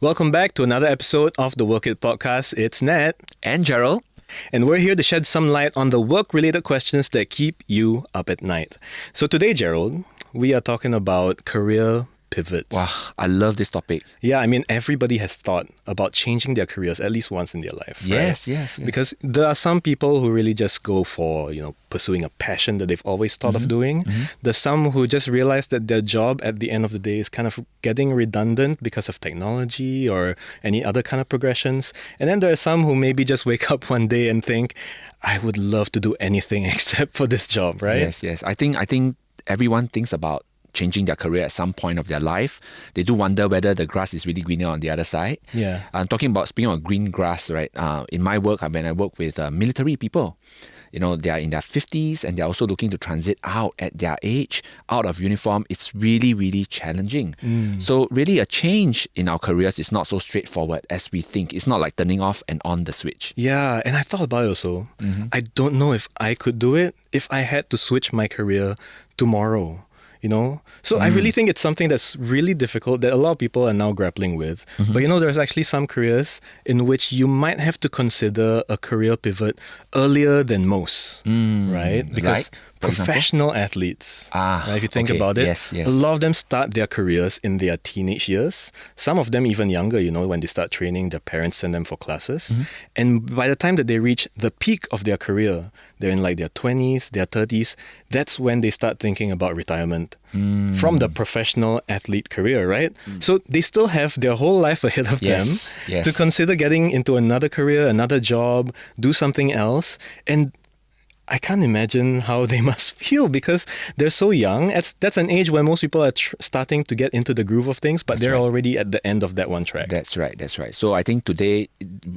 Welcome back to another episode of the Work It podcast. It's Nat, And Gerald. and we're here to shed some light on the work-related questions that keep you up at night. So today, Gerald, we are talking about career pivots. Wow, I love this topic. Yeah, I mean, everybody has thought about changing their careers at least once in their life. Yes, right? yes. Because there are some people who really just go for, pursuing a passion that they've always thought of doing. There's some who just realize that their job at the end of the day is kind of getting redundant because of technology or any other kind of progressions. And then there are some who maybe just wake up one day and think, I would love to do anything except for this job, right? Yes. I think everyone thinks about changing their career at some point of their life. They do wonder whether the grass is really greener on the other side. Yeah. Speaking of green grass, right? In my work, when I work with military people, they are in their 50s and they're also looking to transit out at their age, out of uniform. It's really, really challenging. So really a change in our careers is not so straightforward as we think. It's not like turning off and on the switch. Yeah, and I thought about it also. I don't know if I could do it if I had to switch my career tomorrow. So I really think it's something that's really difficult that a lot of people are now grappling with. But there's actually some careers in which you might have to consider a career pivot earlier than most, right? Because for example? professional athletes, right, if you think okay. about it, Yes. a lot of them start their careers in their teenage years. Some of them even younger, when they start training, their parents send them for classes. And by the time that they reach the peak of their career, they're in like their 20s, their 30s, that's when they start thinking about retirement from the professional athlete career, right? So they still have their whole life ahead of them to consider getting into another career, another job, do something else. And I can't imagine how they must feel because they're so young. That's an age when most people are starting to get into the groove of things, but they're already at the end of that one track. That's right. So I think today,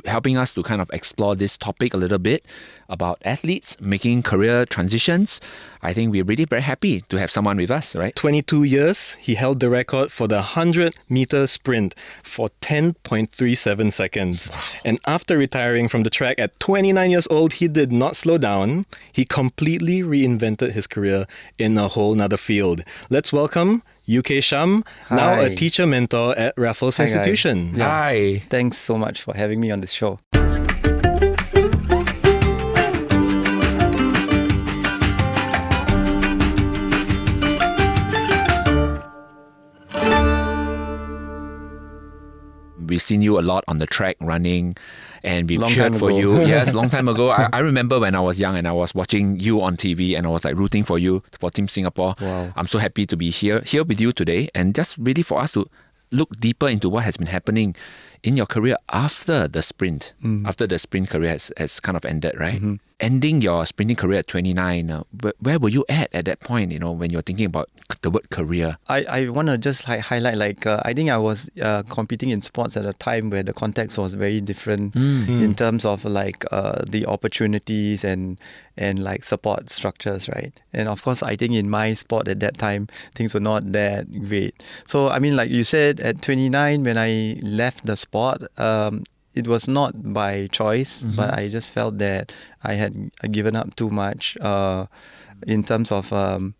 helping us to kind of explore this topic a little bit about athletes making career transitions, I think we're really very happy to have someone with us, right? 22 years, he held the record for the 100-meter sprint for 10.37 seconds. And after retiring from the track at 29 years old, he did not slow down. He completely reinvented his career in a whole nother field. Let's welcome UK Shyam, now a Hi. teacher mentor at Raffles Hi, guys. Institution. Yeah. Hi. Thanks so much for having me on this show. We've seen you a lot on the track running and we've Long cheered time for ago. you. Yes, long time ago. I remember when I was young and I was watching you on TV and I was like rooting for you for Team Singapore. Wow. I'm so happy to be here with you today and just really for us to look deeper into what has been happening in your career after the sprint, after the sprint career has kind of ended, right? Ending your sprinting career at 29, where were you at that point, when you're thinking about the word career? I want to just highlight, I think I was competing in sports at a time where the context was very different in terms of the opportunities and like support structures, right? And of course, I think in my sport at that time, things were not that great. So, I mean, like you said, at 29, when I left the sport, it was not by choice, but I just felt that I had given up too much in terms of a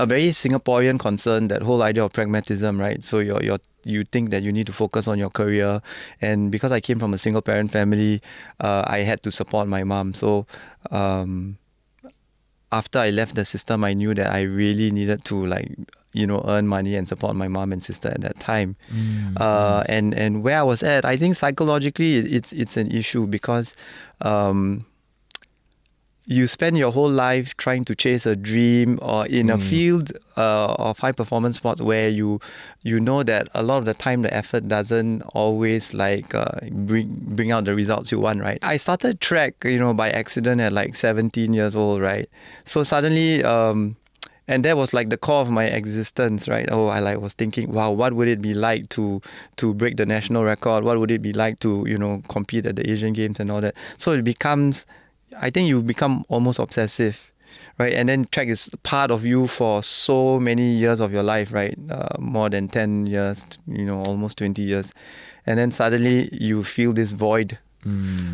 very Singaporean concern, that whole idea of pragmatism, right? So you think that you need to focus on your career, and because I came from a single parent family, I had to support my mom. So after I left the system, I knew that I really needed to earn money and support my mom and sister at that time. And where I was at, I think psychologically it's an issue because you spend your whole life trying to chase a dream or in a field of high performance sports where you know that a lot of the time the effort doesn't always bring out the results you want, right? I started track, by accident at 17 years old, right? So suddenly and that was the core of my existence, right? I was thinking, wow, what would it be like to break the national record? What would it be like to, compete at the Asian Games and all that? So I think you become almost obsessive, right? And then track is part of you for so many years of your life, right? More than 10 years, almost 20 years. And then suddenly you feel this void.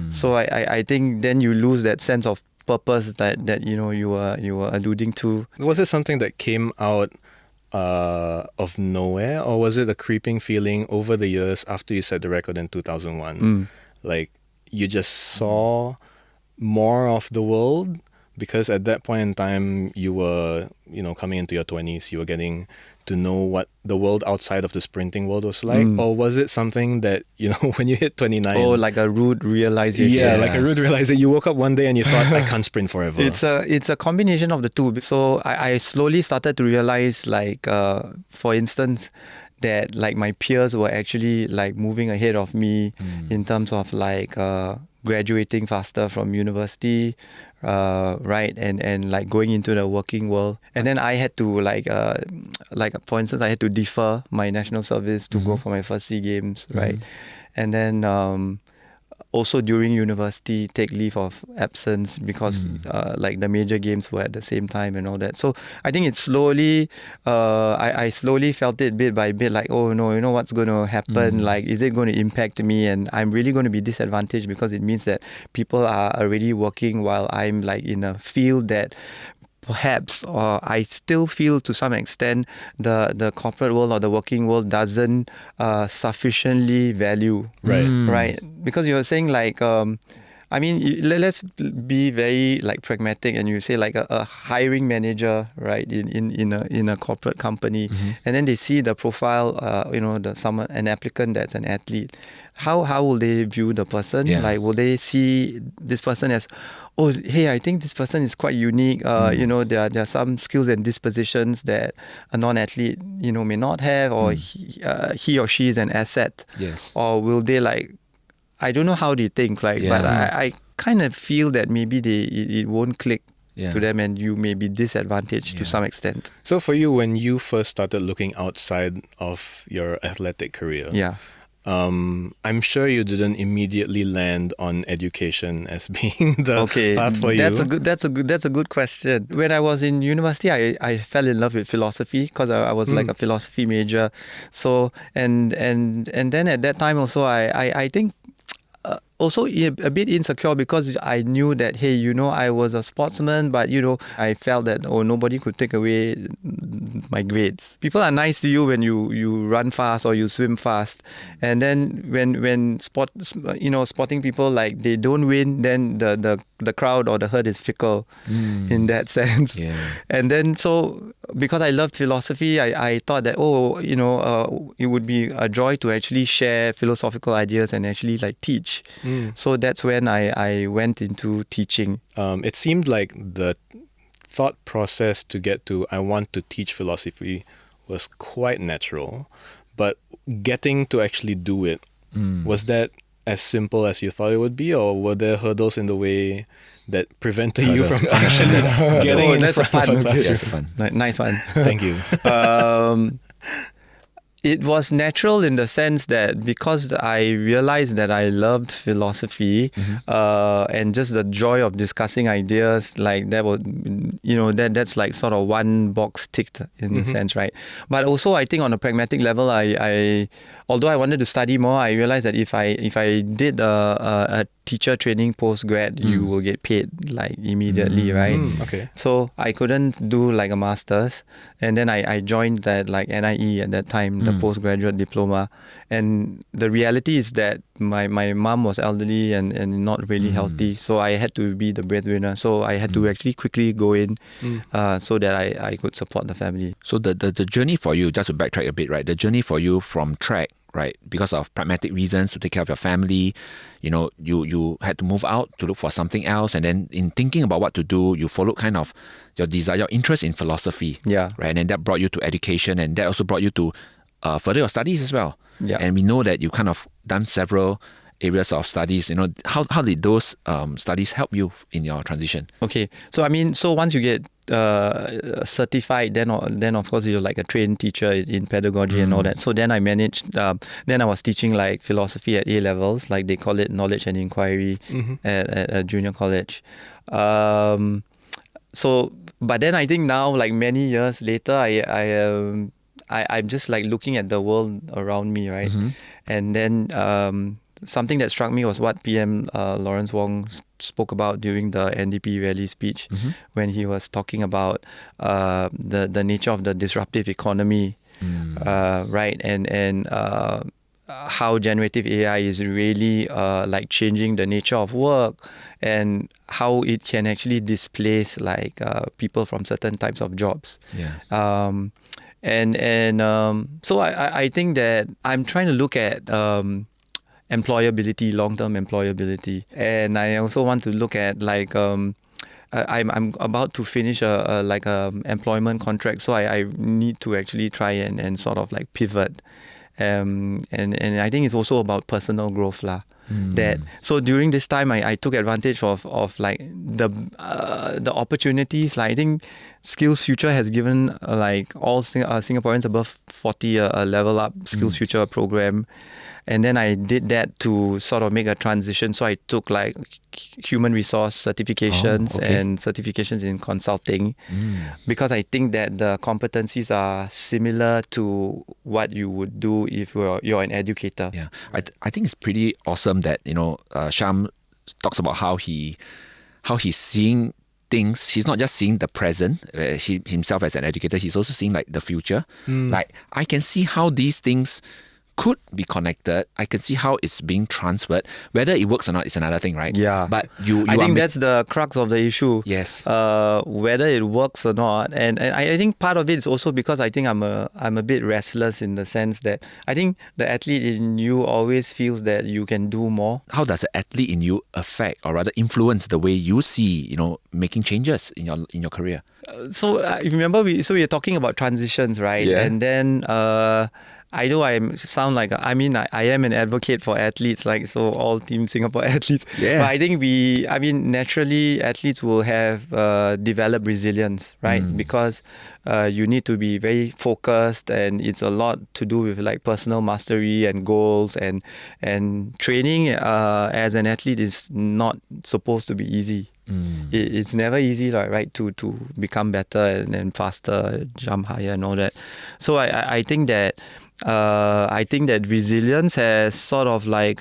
So I think then you lose that sense of purpose that you were alluding to. Was it something that came out of nowhere, or was it a creeping feeling over the years after you set the record in 2001? Like you just saw more of the world? Because at that point in time, you were, coming into your 20s, you were getting to know what the world outside of the sprinting world was like? Or was it something that, when you hit 29... Oh, like a rude realization. Yeah, like a rude realization. You woke up one day and you thought, I can't sprint forever. It's a combination of the two. So I slowly started to realize, like, for instance, that like my peers were actually like moving ahead of me in terms of like graduating faster from university, right, and like going into the working world. And then I had to like for instance, I had to defer my national service to go for my first SEA Games, right, and then also during university take leave of absence because like the major games were at the same time and all that. So I think it's slowly I slowly felt it bit by bit, like, oh no, what's going to happen, like is it going to impact me, and I'm really going to be disadvantaged because it means that people are already working while I'm like in a field that perhaps, or I still feel to some extent, the corporate world or the working world doesn't sufficiently value. Right. Because you were saying like, I mean, let's be very like pragmatic, and you say like a hiring manager, right, in a corporate company, and then they see the profile, an applicant that's an athlete. How will they view the person? Yeah. Like, will they see this person as, oh, hey, I think this person is quite unique. There are some skills and dispositions that a non-athlete, may not have, or he or she is an asset. Yes. Or will they like, I don't know how they think, like, but I kind of feel that maybe it won't click to them, and you may be disadvantaged to some extent. So for you, when you first started looking outside of your athletic career, I'm sure you didn't immediately land on education as being the path for you. That's a good question. When I was in university, I fell in love with philosophy because I was like a philosophy major. So and then at that time also I think also a bit insecure because I knew that, hey, I was a sportsman, but I felt that nobody could take away my grades. People are nice to you when you run fast or you swim fast, and then when sporting people, like, they don't win, then the crowd or the herd is fickle in that sense. And then so because I loved philosophy, I thought that it would be a joy to actually share philosophical ideas and actually like teach. So that's when I went into teaching. It seemed like the thought process to get to I want to teach philosophy was quite natural, but getting to actually do it, was that as simple as you thought it would be, or were there hurdles in the way that prevented you from actually getting in front of a classroom? Nice one. Thank you. It was natural in the sense that because I realized that I loved philosophy, and just the joy of discussing ideas, like that would, that's like sort of one box ticked in a sense, right? But also I think on a pragmatic level, I although I wanted to study more, I realized that if I did a teacher training postgrad, you will get paid like immediately, right? Okay. So I couldn't do like a master's, and then I joined that like NIE at that time, the postgraduate diploma. And the reality is that my mom was elderly and not really healthy, so I had to be the breadwinner. So I had to actually quickly go in so that I could support the family. So the journey for you, just to backtrack a bit, right? The journey for you from track, right, because of pragmatic reasons to take care of your family, you had to move out to look for something else, and then in thinking about what to do, you followed kind of your desire, your interest in philosophy, right, and then that brought you to education, and that also brought you to further your studies as well. And we know that you kind of done several areas of studies. How did those studies help you in your transition? Okay, so I mean, so once you get certified, then of course you're like a trained teacher in pedagogy and all that. So then I managed. Then I was teaching like philosophy at A levels, like they call it knowledge and inquiry at a junior college. So, but then I think now, like many years later, I'm just like looking at the world around me, right? And then something that struck me was what PM Lawrence Wong spoke about during the NDP rally speech, when he was talking about the nature of the disruptive economy, right? And how generative AI is really like changing the nature of work, and how it can actually displace like people from certain types of jobs. So I think that I'm trying to look at employability, long-term employability, and I also want to look at like I'm about to finish a employment contract, so I need to actually try and sort of like pivot. And I think it's also about personal growth lah. That so during this time I took advantage of like the opportunities. Like I think Skills Future has given like all Singaporeans above 40 a level up Skills Future program. And then I did that to sort of make a transition. So I took like human resource certifications and certifications in consulting, because I think that the competencies are similar to what you would do if you're an educator. Yeah, I think it's pretty awesome that Shyam talks about how he's seeing things. He's not just seeing the present, he himself as an educator, he's also seeing like the future. Like I can see how these things could be connected. I can see how it's being transferred. Whether it works or not is another thing, right? Yeah. But you I think that's the crux of the issue. Yes. Whether it works or not, and I think part of it is also because I think I'm a bit restless, in the sense that I think the athlete in you always feels that you can do more. How does the athlete in you affect, or rather influence, the way you see, making changes in your career? So remember, we were talking about transitions, right? Yeah. And then I know I am an advocate for athletes, like so all Team Singapore athletes. Yeah. But I think naturally athletes will have developed resilience, right? Because you need to be very focused, and it's a lot to do with like personal mastery and goals, and training as an athlete is not supposed to be easy. It's never easy, right? To become better and faster, jump higher and all that. So I think that resilience has sort of like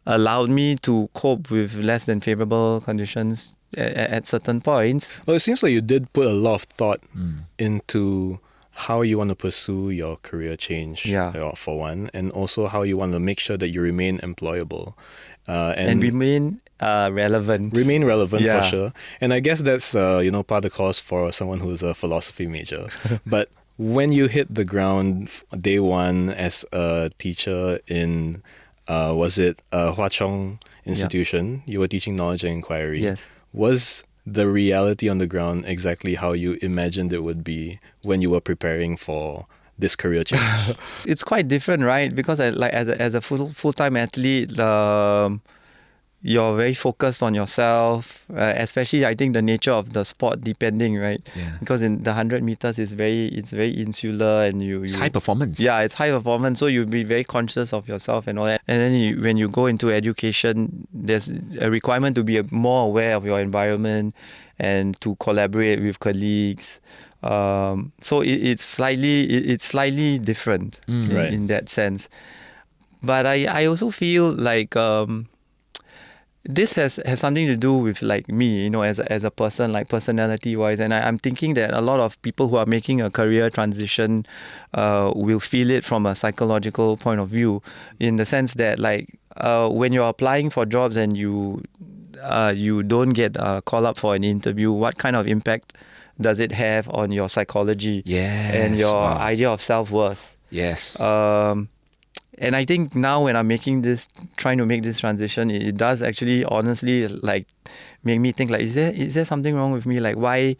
allowed me to cope with less than favorable conditions at certain points. Well, it seems like you did put a lot of thought into how you want to pursue your career change, for one, and also how you want to make sure that you remain employable. And remain relevant. Remain relevant, for sure. And I guess that's part of the course for someone who's a philosophy major. But when you hit the ground day one as a teacher in Hwa Chong Institution, you were teaching knowledge and inquiry. Yes. Was the reality on the ground exactly how you imagined it would be when you were preparing for this career change? It's quite different, right? Because as a full-time athlete, you're very focused on yourself, especially I think the nature of the sport depending, right? Yeah. Because in the 100 meters it's very insular, and it's high performance. Yeah, it's high performance, so you'll be very conscious of yourself and all that. And then when you go into education, there's a requirement to be more aware of your environment and to collaborate with colleagues. So it's slightly different in that sense. But I also feel like this has something to do with like me, as a person, like personality wise, and I'm thinking that a lot of people who are making a career transition will feel it from a psychological point of view, in the sense that like when you're applying for jobs and you don't get called up for an interview, what kind of impact does it have on your psychology and your idea of self-worth? Yes. And I think now when I'm trying to make this transition, it does actually honestly like make me think like, is there something wrong with me? Like why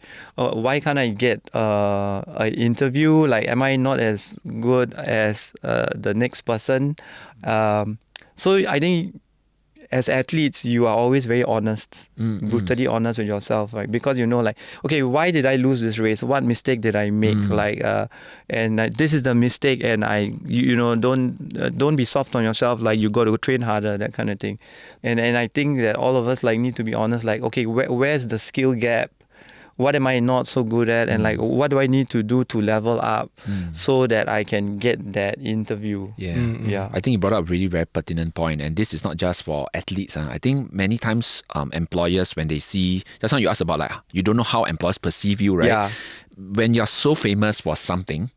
can't I get an interview? Like, am I not as good as the next person? So I think as athletes, you are always very honest, brutally honest with yourself, right? Because like, okay, why did I lose this race? What mistake did I make? And this is the mistake, and don't be soft on yourself. Like, you got to train harder, that kind of thing. And I think that all of us like need to be honest. Like, okay, where's the skill gap? what am I not so good at, and like what do I need to do to level up so that I can get that interview. Yeah. I think you brought up a really very pertinent point, and this is not just for athletes. I think many times employers, when they see, that's why you asked about like, you don't know how employers perceive you, right? Yeah. When you're so famous for something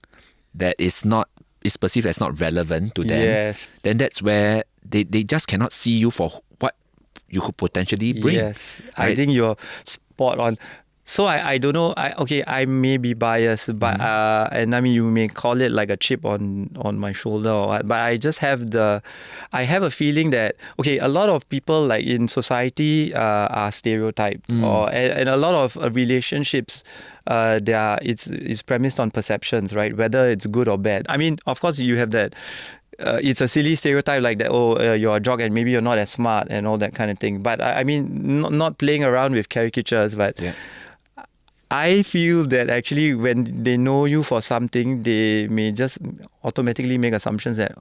that is perceived as not relevant to them, Yes. then that's where they just cannot see you for what you could potentially bring. Yes, right? I think you're spot on. So I don't know. I may be biased, but and I mean you may call it like a chip on my shoulder or what. But I just have I have a feeling that a lot of people like in society are stereotyped, and a lot of relationships. It's premised on perceptions, right? Whether it's good or bad. I mean, of course, you have that. It's a silly stereotype like that. You're a jock and maybe you're not as smart and all that kind of thing. But I mean, not playing around with caricatures, but. Yeah. I feel that actually when they know you for something, they may just automatically make assumptions that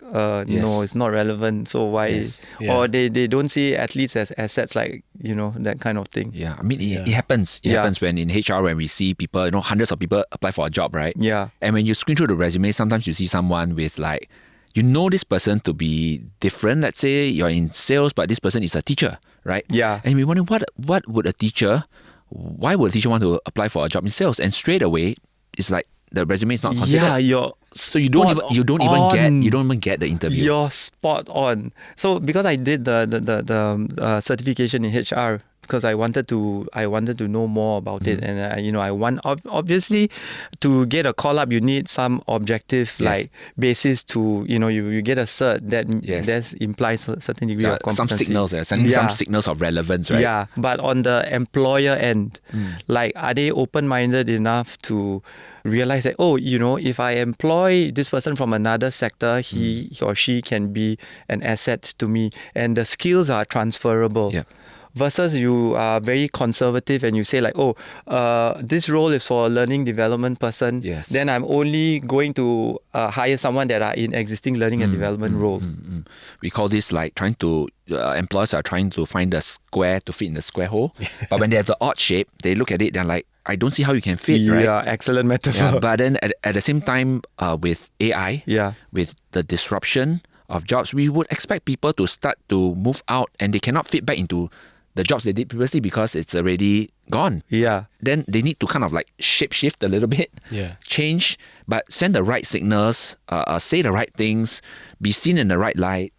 no, it's not relevant. So why? Yes. Yeah. Or they don't see athletes as assets, like that kind of thing. Yeah, I mean it happens. It happens when in HR, when we see people, hundreds of people apply for a job, right? Yeah. And when you screen through the resume, sometimes you see someone with like, this person to be different. Let's say you're in sales, but this person is a teacher, right? Yeah. And we wonder what would a teacher. Why would a teacher want to apply for a job in sales? And straight away, it's like the resume is not considered. Yeah, so you don't even get the interview. You're spot on. So because I did the certification in HR because I wanted to know more about it, and I want obviously to get a call up you need some objective like basis to you get a cert that implies a certain degree of competency. Some signals of relevance, right? Yeah, but on the employer end, like are they open-minded enough to realize that if I employ this person from another sector, he or she can be an asset to me, and the skills are transferable. Yeah. Versus you are very conservative and you say like, this role is for a learning development person. Yes. Then I'm only going to hire someone that are in existing learning and development roles. We call this like trying to, employers are trying to find the square to fit in the square hole. But when they have the odd shape, they look at it, they're like, I don't see how you can fit, right? Yeah, excellent metaphor. Yeah, but then at the same time, with AI, with the disruption of jobs, we would expect people to start to move out and they cannot fit back into the jobs they did previously because it's already gone. Yeah. Then they need to kind of like shape shift a little bit, change, but send the right signals, say the right things, be seen in the right light.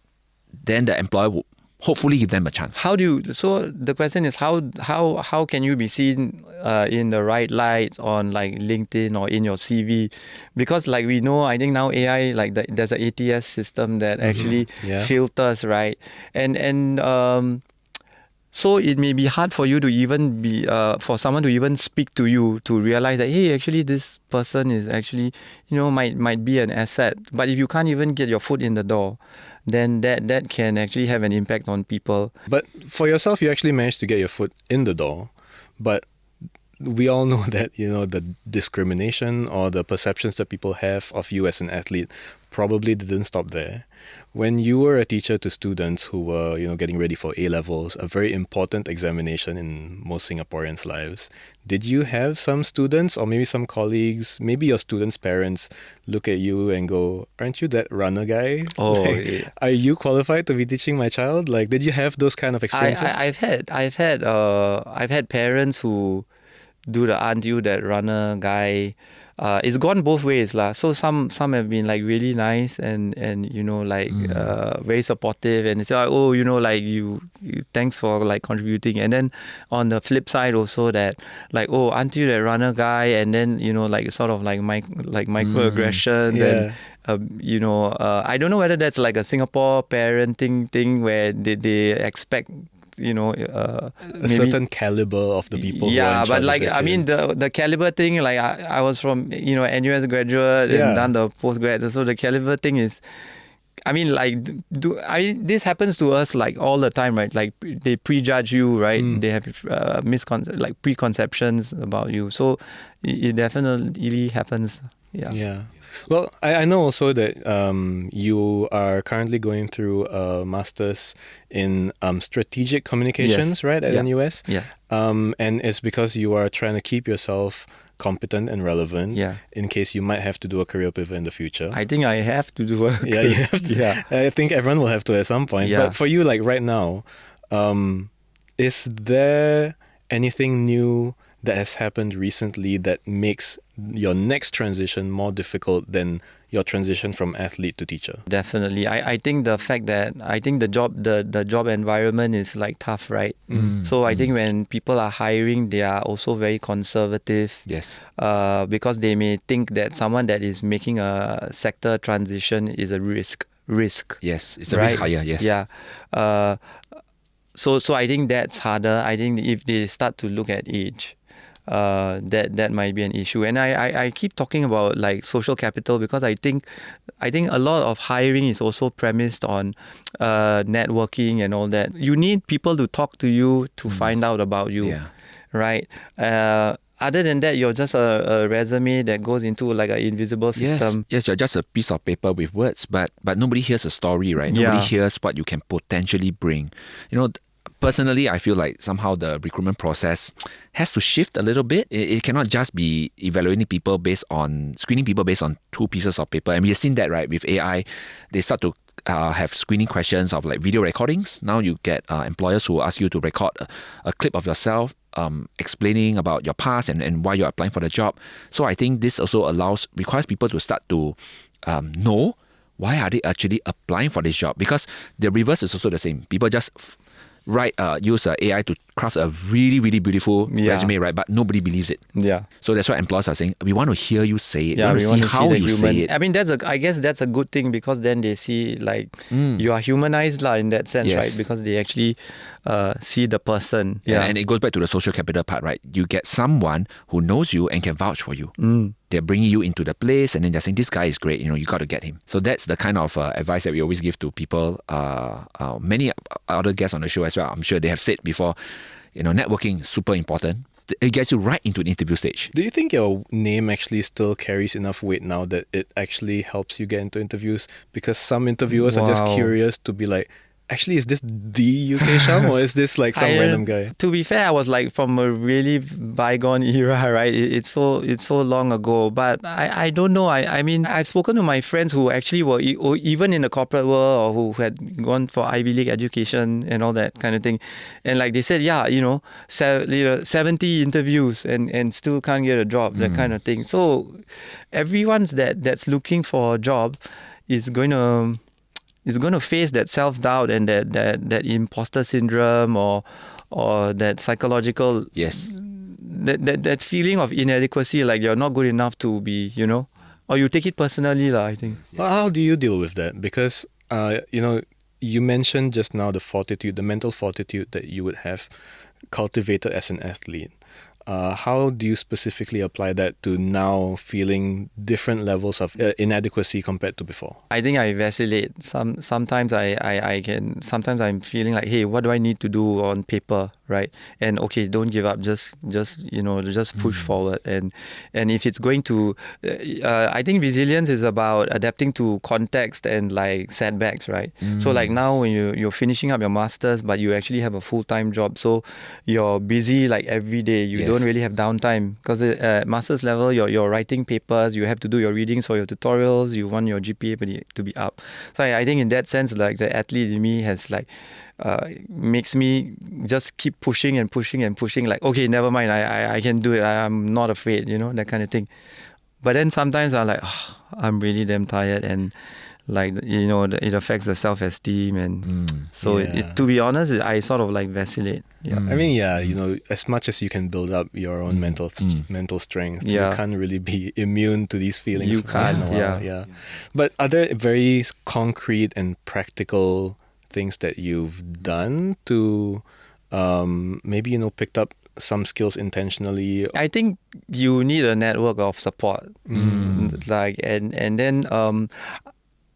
Then the employer will hopefully give them a chance. So the question is how can you be seen in the right light on like LinkedIn or in your CV? Because like we know, I think now AI, like there's an ATS system that actually filters, right? And so it may be hard for you to even be for someone to even speak to you to realize that hey, actually this person is actually might be an asset. But if you can't even get your foot in the door, then that can actually have an impact on people. But for yourself, you actually managed to get your foot in the door. But we all know that the discrimination or the perceptions that people have of you as an athlete probably didn't stop there. When you were a teacher to students who were, getting ready for A-levels, a very important examination in most Singaporeans' lives, did you have some students or maybe some colleagues, maybe your students' parents, look at you and go, aren't you that runner guy? Are you qualified to be teaching my child? Like, did you have those kind of experiences? I've had parents who do the aren't you that runner guy. It's gone both ways lah. So some have been like really nice and very supportive and say thanks for like contributing. And then on the flip side also that like aren't you that runner guy, and then sort of like microaggressions and I don't know whether that's like a Singapore parenting thing where they expect a certain caliber of the people who are in charge like of their I mean kids. the caliber thing, like I was from NUS graduate and done the postgrad, so the caliber thing is, I mean, like this happens to us like all the time, right? Like they prejudge you, right? They have preconceptions about you, so it definitely happens. Yeah. Well, I know also that you are currently going through a master's in strategic communications, Yes. right, at Yeah. NUS? Yeah. And it's because you are trying to keep yourself competent and relevant Yeah. in case you might have to do a career pivot in the future. I think I have to do a Yeah, you have to. Yeah. I think everyone will have to at some point. Yeah. But for you, like right now, is there anything new that has happened recently that makes your next transition more difficult than your transition from athlete to teacher? Definitely. I think the fact that I think the job environment is like tough, right? So I think when people are hiring, they are also very conservative. Yes. Because they may think that someone that is making a sector transition is a risk. Yes. It's a Right? risk higher. Yes. Yeah. So I think that's harder. I think if they start to look at age, that might be an issue. And I keep talking about like social capital because I think a lot of hiring is also premised on networking and all that. You need people to talk to you to find out about you, Yeah. right? Other than that, you're just a resume that goes into like an invisible system. Yes, you're just a piece of paper with words, but nobody hears a story, right? Nobody Yeah. hears what you can potentially bring. Personally, I feel like somehow the recruitment process has to shift a little bit. It cannot just be evaluating people screening people based on two pieces of paper. And we have seen that, right? With AI, they start to have screening questions of like video recordings. Now you get employers who ask you to record a clip of yourself explaining about your past and why you're applying for the job. So I think this also requires people to start to know why are they actually applying for this job, because the reverse is also the same. People just use AI to craft a really, really beautiful resume, right? But nobody believes it. Yeah. So that's why employers are saying, we want to hear you say it. Yeah, we want to see how the you human. say it. I mean, I guess that's a good thing because then they see like you are humanized in that sense, Yes. right? Because they actually see the person. Yeah. And it goes back to the social capital part, right? You get someone who knows you and can vouch for you. They're bringing you into the place and then they're saying, this guy is great, you got to get him. So that's the kind of advice that we always give to people. Many other guests on the show as well, I'm sure they have said before, networking is super important. It gets you right into the interview stage. Do you think your name actually still carries enough weight now that it actually helps you get into interviews? Because some interviewers are just Wow. curious to be like, actually, is this the UK Shyam or is this like some random guy? To be fair, I was like from a really bygone era, right? It's so long ago. But I don't know. I mean, I've spoken to my friends who actually were even in the corporate world or who had gone for Ivy League education and all that kind of thing. And like they said, 70 interviews and still can't get a job, that kind of thing. So everyone's that's looking for a job is going to face that self-doubt and that imposter syndrome or that psychological that feeling of inadequacy, like you're not good enough to be, or you take it personally, I think. Well, how do you deal with that? Because, you mentioned just now the mental fortitude that you would have cultivated as an athlete. How do you specifically apply that to now feeling different levels of inadequacy compared to before? I think I vacillate. Sometimes sometimes I'm feeling like, hey, what do I need to do on paper, right? And okay, don't give up. Just push forward. And if it's going to, I think resilience is about adapting to context and like setbacks, right? So like now when you're finishing up your masters, but you actually have a full-time job, so you're busy like every day. You don't really have downtime because at master's level, you're writing papers, you have to do your readings for your tutorials, you want your GPA to be up. So I think in that sense, like the athlete in me has like makes me just keep pushing and pushing and pushing. Like, okay, never mind, I can do it. I'm not afraid, that kind of thing. But then sometimes I'm like, I'm really damn tired and like, it affects the self-esteem and to be honest, I sort of like vacillate. Yeah. I mean, as much as you can build up your own mental strength, you can't really be immune to these feelings. You can't, once in a while. But are there very concrete and practical things that you've done to maybe, picked up some skills intentionally? I think you need a network of support. Like and then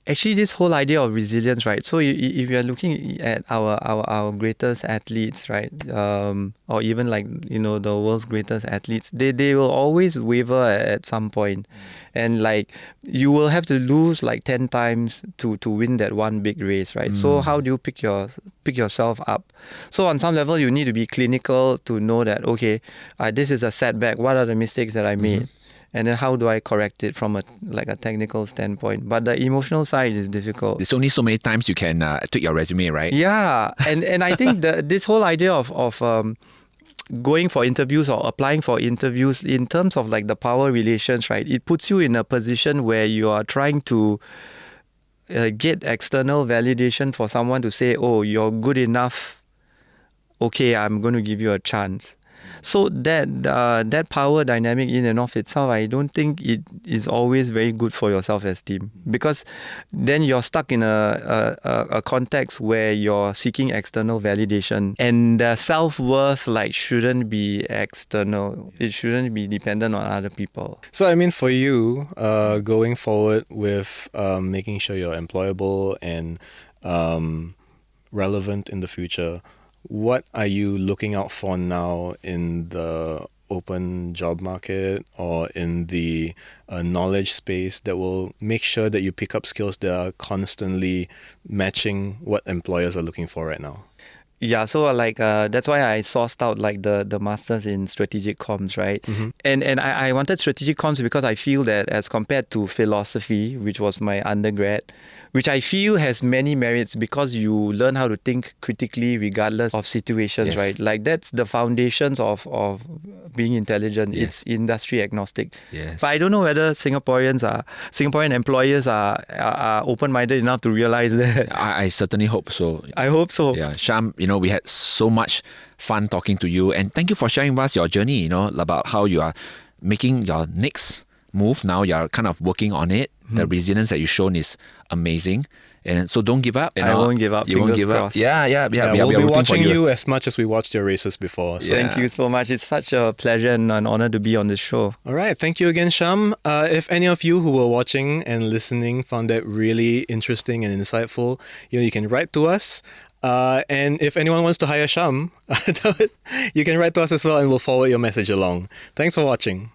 actually this whole idea of resilience, right? So if you are looking at our greatest athletes, right, or even like the world's greatest athletes, they will always waver at some point, and like you will have to lose like 10 times to win that one big race, right? So how do you pick yourself up? So on some level, you need to be clinical to know that okay, this is a setback. What are the mistakes that I made? And then how do I correct it from a technical standpoint? But the emotional side is difficult. There's only so many times you can tweak your resume, right? Yeah, and I think this whole idea of going for interviews or applying for interviews in terms of like the power relations, right? It puts you in a position where you are trying to get external validation for someone to say, oh, you're good enough. Okay, I'm going to give you a chance. So that power dynamic in and of itself, I don't think it is always very good for your self-esteem, because then you're stuck in a context where you're seeking external validation, and the self-worth shouldn't be external. It shouldn't be dependent on other people. So I mean, for you, going forward with making sure you're employable and relevant in the future, what are you looking out for now in the open job market or in the knowledge space that will make sure that you pick up skills that are constantly matching what employers are looking for right now? Yeah, so that's why I sourced out the masters in strategic comms, right? Mm-hmm. And I wanted strategic comms because I feel that as compared to philosophy, which was my undergrad, which I feel has many merits because you learn how to think critically regardless of situations, Yes. right? Like that's the foundations of being intelligent. Yes. It's industry agnostic. Yes. But I don't know whether Singaporean employers are open-minded enough to realize that. I certainly hope so. I hope so. Yeah, Shyam, we had so much fun talking to you, and thank you for sharing with us your journey, about how you are making your next move. Now you're kind of working on it. The resilience that you've shown is amazing. And so don't give up. I won't give up. You won't Fingers give up. crossed. Yeah. We'll we are be rooting watching for you as much as we watched your races before. So. Thank you so much. It's such a pleasure and an honor to be on this show. All right. Thank you again, Shyam. If any of you who were watching and listening found that really interesting and insightful, you can write to us. And if anyone wants to hire Shyam, you can write to us as well and we'll forward your message along. Thanks for watching.